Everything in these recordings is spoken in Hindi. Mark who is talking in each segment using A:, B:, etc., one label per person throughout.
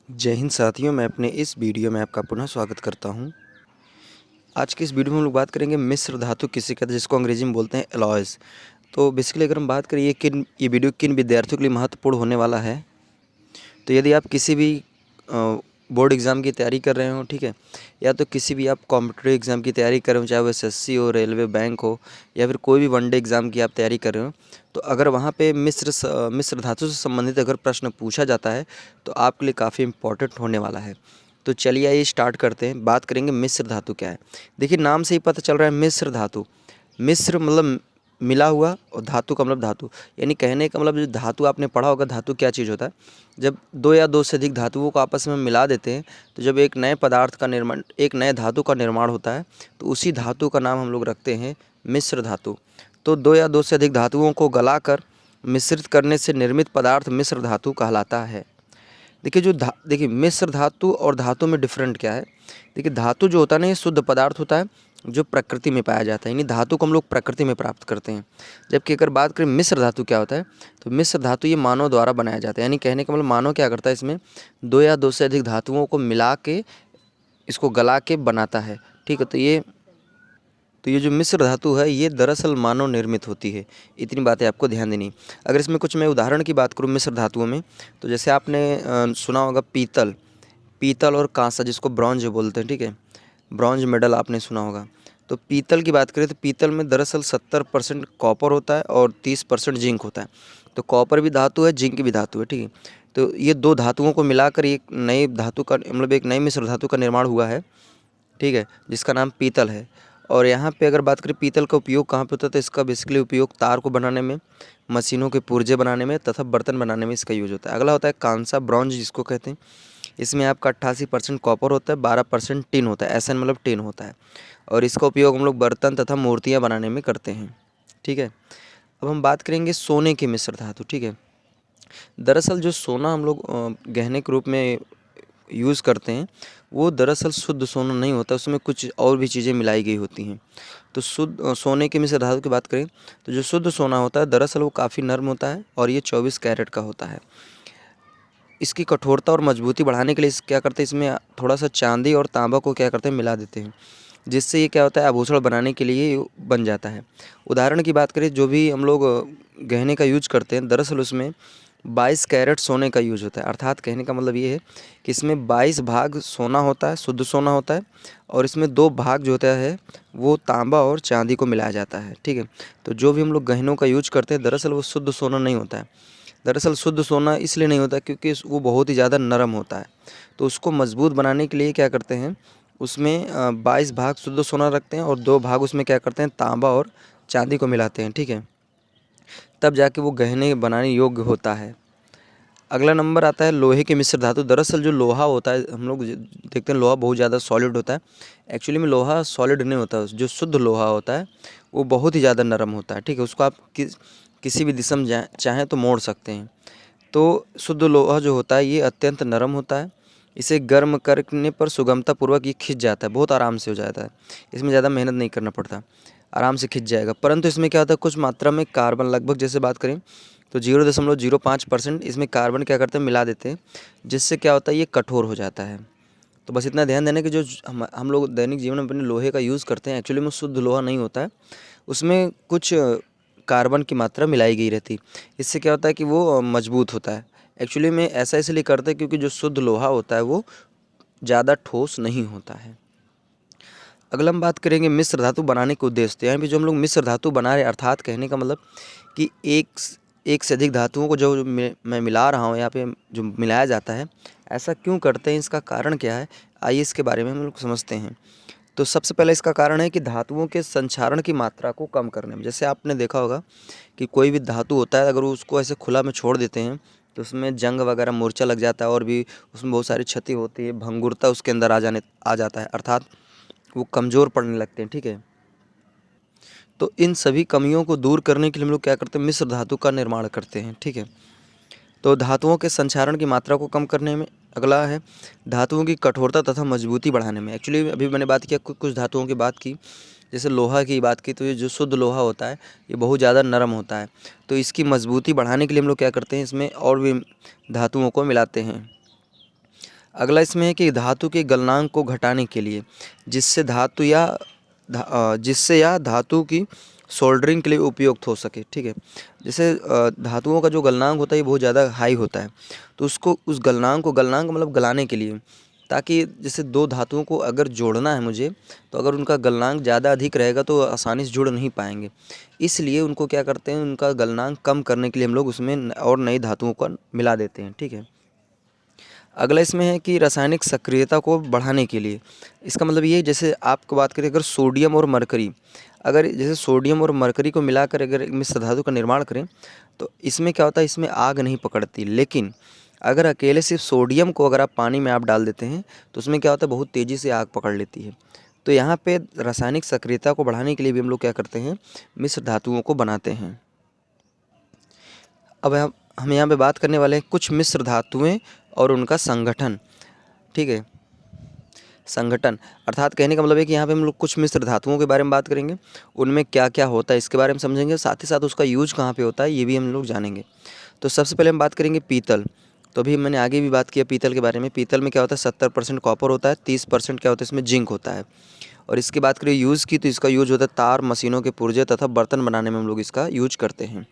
A: जय हिंद साथियों, मैं अपने इस वीडियो में आपका पुनः स्वागत करता हूं। आज की इस वीडियो में हम लोग बात करेंगे मिश्र धातु किसे कहते हैं, जिसको अंग्रेजी में बोलते हैं एलॉयज़। तो बेसिकली अगर हम बात करें ये वीडियो किन विद्यार्थियों के लिए महत्वपूर्ण होने वाला है, तो यदि आप किसी भी बोर्ड एग्ज़ाम की तैयारी कर रहे हो, ठीक है, या तो किसी भी आप कॉम्पिटिटिव एग्ज़ाम की तैयारी कर रहे हो, चाहे वो एसएससी हो, रेलवे, बैंक हो, या फिर कोई भी वनडे एग्ज़ाम की आप तैयारी कर रहे हो, तो अगर वहाँ पे मिश्र धातु से संबंधित अगर प्रश्न पूछा जाता है तो आपके लिए काफ़ी इम्पोर्टेंट होने वाला है। तो चलिए आइए स्टार्ट करते हैं। बात करेंगे मिश्र धातु क्या है। देखिए, नाम से ही पता चल रहा है मिश्र धातु। मिश्र मतलब मिला हुआ, और धातु का मतलब धातु, यानी कहने का मतलब जो धातु आपने पढ़ा होगा, धातु क्या चीज़ होता है। जब दो या दो से अधिक धातुओं को आपस में मिला देते हैं, तो जब एक नए पदार्थ का निर्माण, एक नए धातु का निर्माण होता है, तो उसी धातु का नाम हम लोग रखते हैं मिश्र धातु। तो दो या दो से अधिक धातुओं को गलाकर मिश्रित करने से निर्मित पदार्थ मिश्र धातु कहलाता है। देखिए मिश्र धातु और धातु में डिफरेंट क्या है। देखिए, धातु जो होता है ना, ये शुद्ध पदार्थ होता है जो प्रकृति में पाया जाता है, यानी धातु को हम लोग प्रकृति में प्राप्त करते हैं। जबकि अगर बात करें मिश्र धातु क्या होता है, तो मिश्र धातु ये मानव द्वारा बनाया जाता है। यानी कहने का मतलब मानव क्या करता है, इसमें दो या दो से अधिक धातुओं को मिला के इसको गला के बनाता है। ठीक है, तो ये जो मिश्र धातु है, ये दरअसल मानव निर्मित होती है। इतनी बातें आपको ध्यान देनी। अगर इसमें कुछ मैं उदाहरण की बात करूँ मिश्र धातुओं में, तो जैसे आपने सुना होगा पीतल, पीतल और कांसा, जिसको ब्रॉन्ज बोलते हैं, ठीक है, ब्रॉन्ज मेडल आपने सुना होगा। तो पीतल की बात करें तो पीतल में दरअसल 70% कॉपर होता है और 30% जिंक होता है। तो कॉपर भी धातु है, जिंक भी धातु है, ठीक है। तो ये दो धातुओं को मिलाकर एक नई धातु का मतलब एक नई मिश्र धातु का निर्माण हुआ है, ठीक है, जिसका नाम पीतल है। और यहाँ पे अगर बात करें पीतल का उपयोग कहाँ पे होता है, तो इसका बेसिकली उपयोग तार को बनाने में, मशीनों के पुर्जे बनाने में तथा बर्तन बनाने में इसका यूज होता है। अगला होता है कांसा, ब्रॉन्ज जिसको कहते हैं। इसमें आपका 88% कॉपर होता है, 12% टिन होता है, ऐसा मतलब टिन होता है। और इसका उपयोग हम लोग बर्तन तथा मूर्तियाँ बनाने में करते हैं, ठीक है। अब हम बात करेंगे सोने की मिश्र धातु, ठीक है। दरअसल जो सोना हम लोग गहने के रूप में यूज़ करते हैं, वो दरअसल शुद्ध सोना नहीं होता, उसमें कुछ और भी चीज़ें मिलाई गई होती हैं। तो शुद्ध सोने की मिश्र धातु की बात करें, तो जो शुद्ध सोना होता है दरअसल वो काफ़ी नर्म होता है और ये 24 कैरेट का होता है। इसकी कठोरता और मजबूती बढ़ाने के लिए क्या करते हैं, इसमें थोड़ा सा चांदी और तांबा को क्या करते हैं, मिला देते हैं, जिससे ये क्या होता है, आभूषण बनाने के लिए ये बन जाता है। उदाहरण की बात करें, जो भी हम लोग गहने का यूज करते हैं, दरअसल उसमें 22 कैरेट सोने का यूज होता है। अर्थात कहने का मतलब ये है कि इसमें 22 भाग सोना होता है, शुद्ध सोना होता है, और इसमें 2 भाग जो होता है वो तांबा और चांदी को मिलाया जाता है, ठीक है। तो जो भी हम लोग गहनों का यूज करते हैं, दरअसल वो शुद्ध सोना नहीं होता है। दरअसल शुद्ध सोना इसलिए नहीं होता क्योंकि वो बहुत ही ज़्यादा नरम होता है। तो उसको मजबूत बनाने के लिए क्या करते हैं, उसमें 22 भाग शुद्ध सोना रखते हैं और 2 भाग उसमें क्या करते हैं, तांबा और चांदी को मिलाते हैं, ठीक है। तब जाके वो गहने बनाने योग्य होता है। अगला नंबर आता है लोहे की मिश्र धातु। दरअसल जो लोहा होता है, हम लोग देखते हैं लोहा बहुत ज़्यादा सॉलिड होता है। एक्चुअली में लोहा सॉलिड नहीं होता, जो शुद्ध लोहा होता है वो बहुत ही ज़्यादा नरम होता है, ठीक है। उसको आप किसी भी दिशा में चाहें तो मोड़ सकते हैं। तो शुद्ध लोहा जो होता है ये अत्यंत नरम होता है। इसे गर्म करने पर सुगमतापूर्वक ये खिंच जाता है, बहुत आराम से हो जाता है। इसमें ज़्यादा मेहनत नहीं करना पड़ता, आराम से खिंच जाएगा। परंतु इसमें क्या होता है, कुछ मात्रा में कार्बन, लगभग जैसे बात करें तो 0.05% इसमें कार्बन क्या करते हैं, मिला देते हैं, जिससे क्या होता है, ये कठोर हो जाता है। तो बस इतना ध्यान देना कि जो हम लोग दैनिक जीवन में अपने लोहे का यूज़ करते हैं, एक्चुअली में शुद्ध लोहा नहीं होता है, उसमें कुछ कार्बन की मात्रा मिलाई गई रहती है। इससे क्या होता है कि वो मजबूत होता है। एक्चुअली में ऐसा इसलिए करते हैं क्योंकि जो शुद्ध लोहा होता है वो ज़्यादा ठोस नहीं होता है। अगला हम बात करेंगे मिश्र धातु बनाने के उद्देश्य। तो यहाँ पे जो हम लोग मिश्र धातु बना रहे हैं, अर्थात कहने का मतलब कि एक से अधिक धातुओं को जो मैं मिला रहा हूँ, यहाँ पे जो मिलाया जाता है, ऐसा क्यों करते हैं, इसका कारण क्या है, आइए इसके बारे में हम लोग समझते हैं। तो सबसे पहले इसका कारण है कि धातुओं के संक्षारण की मात्रा को कम करने में। जैसे आपने देखा होगा कि कोई भी धातु होता है, अगर उसको ऐसे खुला में छोड़ देते हैं तो उसमें जंग वगैरह मूर्छा लग जाता है और भी उसमें बहुत सारी क्षति होती है, भंगुरता उसके अंदर आ जाता है, अर्थात वो कमज़ोर पड़ने लगते हैं, ठीक है। तो इन सभी कमियों को दूर करने के लिए हम लोग क्या करते हैं, मिश्र धातु का निर्माण करते हैं, ठीक है। तो धातुओं के संक्षारण की मात्रा को कम करने में। अगला है धातुओं की कठोरता तथा मजबूती बढ़ाने में। एक्चुअली अभी मैंने बात किया कुछ धातुओं की बात की, जैसे लोहा की बात की, तो ये जो शुद्ध लोहा होता है ये बहुत ज़्यादा नरम होता है। तो इसकी मजबूती बढ़ाने के लिए हम लोग क्या करते हैं, इसमें और भी धातुओं को मिलाते हैं। अगला इसमें है कि धातु के गलनांक को घटाने के लिए जिससे या धातु की सोल्डरिंग के लिए उपयुक्त हो सके। ठीक है, जैसे धातुओं का जो गलनांक होता है ये बहुत ज़्यादा हाई होता है, तो उसको उस गलनांक मतलब गलाने के लिए, ताकि जैसे दो धातुओं को अगर जोड़ना है मुझे, तो अगर उनका गलनांक ज़्यादा अधिक रहेगा तो आसानी से जुड़ नहीं पाएंगे। इसलिए उनको क्या करते हैं, उनका गलनांक कम करने के लिए हम लोग उसमें और नई धातुओं को मिला देते हैं। ठीक है, अगला इसमें है कि रासायनिक सक्रियता को बढ़ाने के लिए। इसका मतलब ये, जैसे आपको बात करें अगर सोडियम और मरकरी, अगर जैसे सोडियम और मरकरी को मिलाकर अगर एक मिश्र धातु का निर्माण करें तो इसमें क्या होता है, इसमें आग नहीं पकड़ती। लेकिन अगर अकेले सिर्फ सोडियम को अगर आप पानी में आप डाल देते हैं तो उसमें क्या होता है, बहुत तेज़ी से आग पकड़ लेती है। तो यहाँ पे रासायनिक सक्रियता को बढ़ाने के लिए भी हम लोग क्या करते हैं, मिश्र धातुओं को बनाते हैं। अब हम यहाँ पे बात करने वाले हैं कुछ मिश्र धातुएं और उनका संगठन। ठीक है, संगठन अर्थात कहने का मतलब है कि यहाँ पे हम लोग कुछ मिश्र धातुओं के बारे में बात करेंगे, उनमें क्या क्या होता है इसके बारे में समझेंगे, साथ ही साथ उसका यूज कहाँ पे होता है ये भी हम लोग जानेंगे। तो सबसे पहले हम बात करेंगे पीतल। तो अभी मैंने आगे भी बात किया पीतल के बारे में। पीतल में क्या होता है, 70% कॉपर होता है, 30% क्या होता है इसमें जिंक होता है। और इसकी बात करें यूज़ की, तो इसका यूज होता है तार, मशीनों के पुर्जे तथा बर्तन बनाने में हम लोग इसका यूज करते हैं।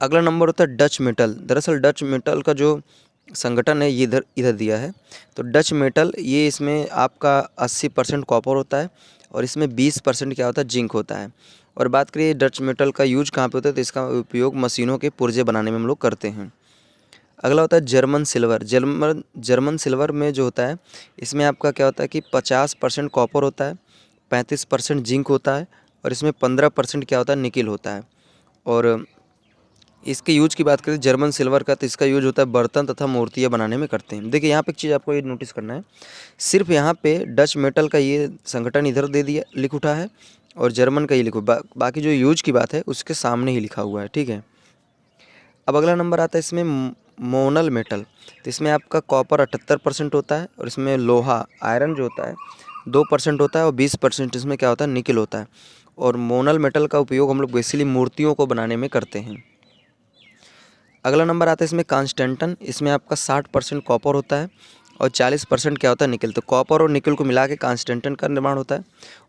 A: अगला नंबर होता है डच मेटल। दरअसल डच मेटल का जो संगठन है ये इधर दिया है। तो डच मेटल ये इसमें आपका 80% कॉपर होता है और इसमें 20% क्या होता है, जिंक होता है। और बात करिए डच मेटल का यूज कहाँ पे होता है, तो इसका उपयोग मशीनों के पुर्जे बनाने में हम लोग करते हैं। अगला होता है जर्मन सिल्वर। जर्मन सिल्वर में जो होता है इसमें आपका क्या होता है कि 50% कॉपर होता है, 35% जिंक होता है और इसमें 15% क्या होता है, निकिल होता है। और इसके यूज की बात करें जर्मन सिल्वर का, तो इसका यूज होता है बर्तन तथा मूर्तियाँ बनाने में करते हैं। देखिए यहाँ पे एक चीज़ आपको ये नोटिस करना है, सिर्फ यहाँ पे डच मेटल का ये संगठन इधर दे दिया लिख उठा है और जर्मन का ये लिखो, बाकी जो यूज की बात है उसके सामने ही लिखा हुआ है। ठीक है, अब अगला नंबर आता है इसमें मोनल मेटल। तो इसमें आपका कॉपर 78% होता है और इसमें लोहा आयरन जो होता है 2% होता है और 20% इसमें क्या होता है, निकिल होता है। और मोनल मेटल का उपयोग हम लोग बेसिकली मूर्तियों को बनाने में करते हैं। अगला नंबर आता है इसमें कांस्टेंटन। इसमें आपका 60% कॉपर होता है और 40% क्या होता है, निकल। तो कॉपर और निकल को मिला के कांस्टेंटन का निर्माण होता है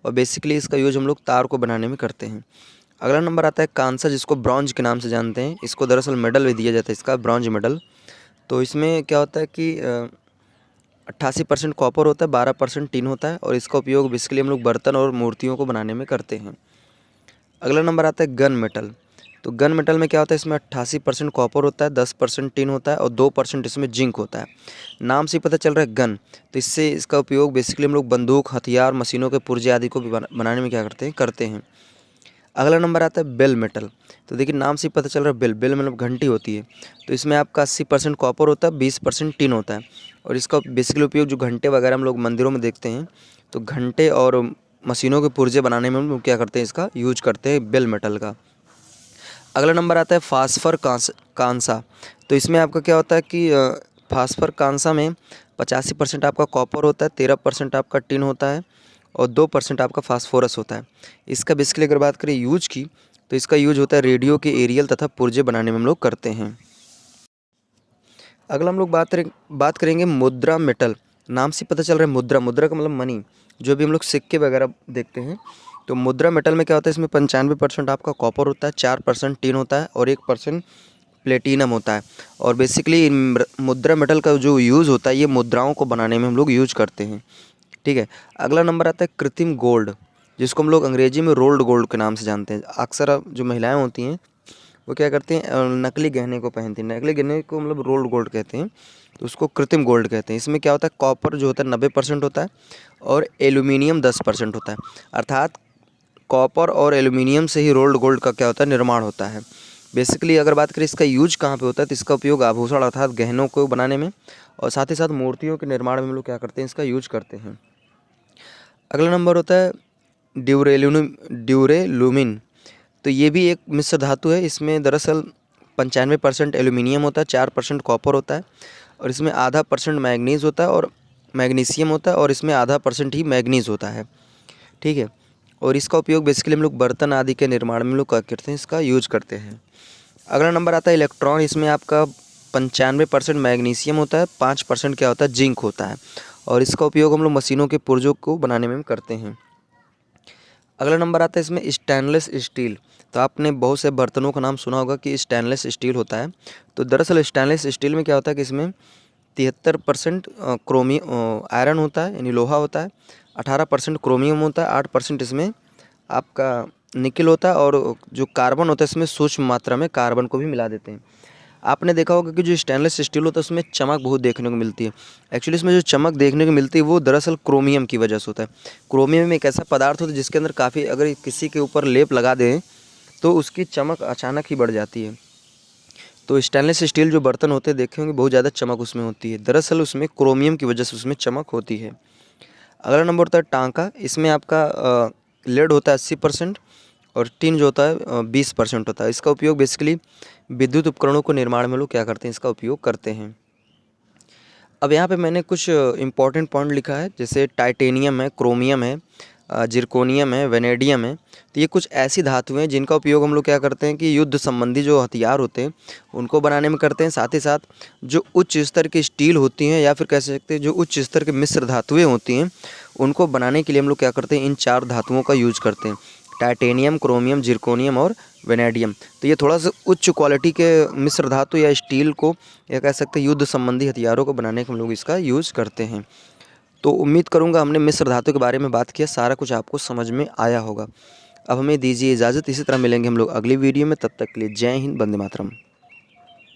A: और बेसिकली इसका यूज हम लोग तार को बनाने में करते हैं। अगला नंबर आता है कांसा, जिसको ब्रॉन्ज के नाम से जानते हैं। इसको दरअसल मेडल भी दिया जाता है, इसका ब्रॉन्ज मेडल। तो इसमें क्या होता है कि 88% कॉपर होता है, 12% टिन होता है और इसका उपयोग बेसिकली हम लोग बर्तन और मूर्तियों को बनाने में करते हैं। अगला नंबर आता है गन मेटल। तो गन मेटल में क्या होता है, इसमें 88% कॉपर होता है, 10% टिन होता है और 2% इसमें जिंक होता है। नाम से पता चल रहा है गन, तो इससे इसका उपयोग बेसिकली हम लोग बंदूक, हथियार, मशीनों के पुर्जे आदि को भी बनाने में क्या करते हैं। अगला नंबर आता है बेल मेटल। तो देखिए नाम से पता चल रहा है बेल मतलब घंटी होती है। तो इसमें आपका 80% कॉपर होता है, 20% टिन होता है और इसका बेसिकली उपयोग जो घंटे वगैरह हम लोग मंदिरों में देखते हैं, तो घंटे और मशीनों के पुर्जे बनाने में हम लोग क्या करते हैं, इसका यूज करते हैं बेल मेटल का। अगला नंबर आता है फास्फर कांसा। तो इसमें आपका क्या होता है कि फास्फर कांसा में 85% आपका कॉपर होता है, 13% आपका टिन होता है और 2% आपका फास्फोरस होता है। इसका बेसिकली अगर बात करें यूज की, तो इसका यूज होता है रेडियो के एरियल तथा पुर्जे बनाने में हम लोग करते हैं। अगला हम लोग बात करेंगे मुद्रा मेटल। नाम से पता चल रहा है मुद्रा का मतलब मनी, जो भी हम लोग सिक्के वगैरह देखते हैं। तो मुद्रा मेटल में क्या होता है, इसमें 95% आपका कॉपर होता है, 4% टिन होता है और 1% प्लेटिनम होता है। और बेसिकली मुद्रा मेटल का जो यूज़ होता है ये मुद्राओं को बनाने में हम लोग यूज करते हैं। ठीक है, अगला नंबर आता है कृत्रिम गोल्ड, जिसको हम लोग अंग्रेजी में रोल्ड गोल्ड के नाम से जानते हैं। अक्सर जो महिलाएं होती हैं वो क्या करते हैं, नकली गहने को पहनती हैं। नकली गहने को मतलब रोल्ड गोल्ड कहते हैं, तो उसको कृत्रिम गोल्ड कहते हैं। इसमें क्या होता है, कॉपर जो होता है 90% होता है और एल्यूमिनियम 10% होता है। अर्थात कॉपर और एल्यूमिनियम से ही रोल्ड गोल्ड का क्या होता है, निर्माण होता है। बेसिकली अगर बात करें इसका यूज कहाँ पे होता है, तो इसका उपयोग आभूषण अर्थात गहनों को बनाने में और साथ ही साथ मूर्तियों के निर्माण में हम लोग क्या करते हैं, इसका यूज करते हैं। अगला नंबर होता है ड्यूरेलुमिन। तो ये भी एक मिश्र धातु है। इसमें दरअसल 95% एल्यूमिनियम होता है, 4% कॉपर होता है और इसमें आधा % मैग्नीज होता है और मैग्नीशियम होता है और इसमें आधा % ही मैग्नीज होता है। ठीक है, और इसका उपयोग बेसिकली हम लोग बर्तन आदि के निर्माण में लोग क्या करते हैं, इसका यूज करते हैं। अगला नंबर आता है इलेक्ट्रॉन। इसमें आपका 95% मैग्नीशियम होता है, 5% क्या होता है, जिंक होता है। और इसका उपयोग हम लोग मशीनों के पुर्जों को बनाने में करते हैं। अगला नंबर आता है इसमें स्टेनलेस स्टील। तो आपने बहुत से बर्तनों का नाम सुना होगा कि स्टेनलेस स्टील होता है। तो दरअसल स्टेनलेस स्टील में क्या होता है कि इसमें 73% आयरन होता है, यानी लोहा होता है, 18% क्रोमियम होता है, 8% इसमें आपका निकल होता है, और जो कार्बन होता है इसमें सूक्ष्म मात्रा में कार्बन को भी मिला देते हैं। आपने देखा होगा कि जो स्टेनलेस स्टील होता है उसमें चमक बहुत देखने को मिलती है। एक्चुअली इसमें जो चमक देखने को मिलती है वो दरअसल क्रोमियम की वजह से होता है। क्रोमियम एक ऐसा पदार्थ होता है जिसके अंदर काफ़ी, अगर किसी के ऊपर लेप लगा दें तो उसकी चमक अचानक ही बढ़ जाती है। तो स्टेनलेस स्टील जो बर्तन होते हैं देखे होंगे बहुत ज़्यादा चमक उसमें होती है, दरअसल उसमें क्रोमियम की वजह से उसमें चमक होती है। अगला नंबर होता है टांका। इसमें आपका लेड होता है 80% और टिन जो होता है 20% होता है। इसका उपयोग बेसिकली विद्युत उपकरणों को निर्माण में लोग क्या करते हैं, इसका उपयोग करते हैं। अब यहाँ पे मैंने कुछ इम्पॉर्टेंट पॉइंट लिखा है, जैसे टाइटेनियम है, क्रोमियम है, जिरकोनियम है, वेनेडियम है। तो ये कुछ ऐसी धातुएं हैं जिनका उपयोग हम लोग क्या करते हैं कि युद्ध संबंधी जो हथियार होते हैं उनको बनाने में करते हैं। साथ ही साथ जो उच्च स्तर की स्टील होती हैं, या फिर कह सकते हैं जो उच्च स्तर के मिश्र धातुएं होती हैं, उनको बनाने के लिए हम लोग क्या करते हैं, इन 4 धातुओं का यूज करते हैं, टाइटेनियम, क्रोमियम, जिरकोनियम और वेनेडियम। तो ये थोड़ा सा उच्च क्वालिटी के मिश्र धातु या स्टील को, या कह सकते हैं युद्ध संबंधी हथियारों को बनाने के हम लोग इसका यूज़ करते हैं। तो उम्मीद करूंगा हमने मिश्र धातु के बारे में बात किया, सारा कुछ आपको समझ में आया होगा। अब हमें दीजिए इजाज़त, इसी तरह मिलेंगे हम लोग अगली वीडियो में। तब तक के लिए जय हिंद, वंदे मातरम।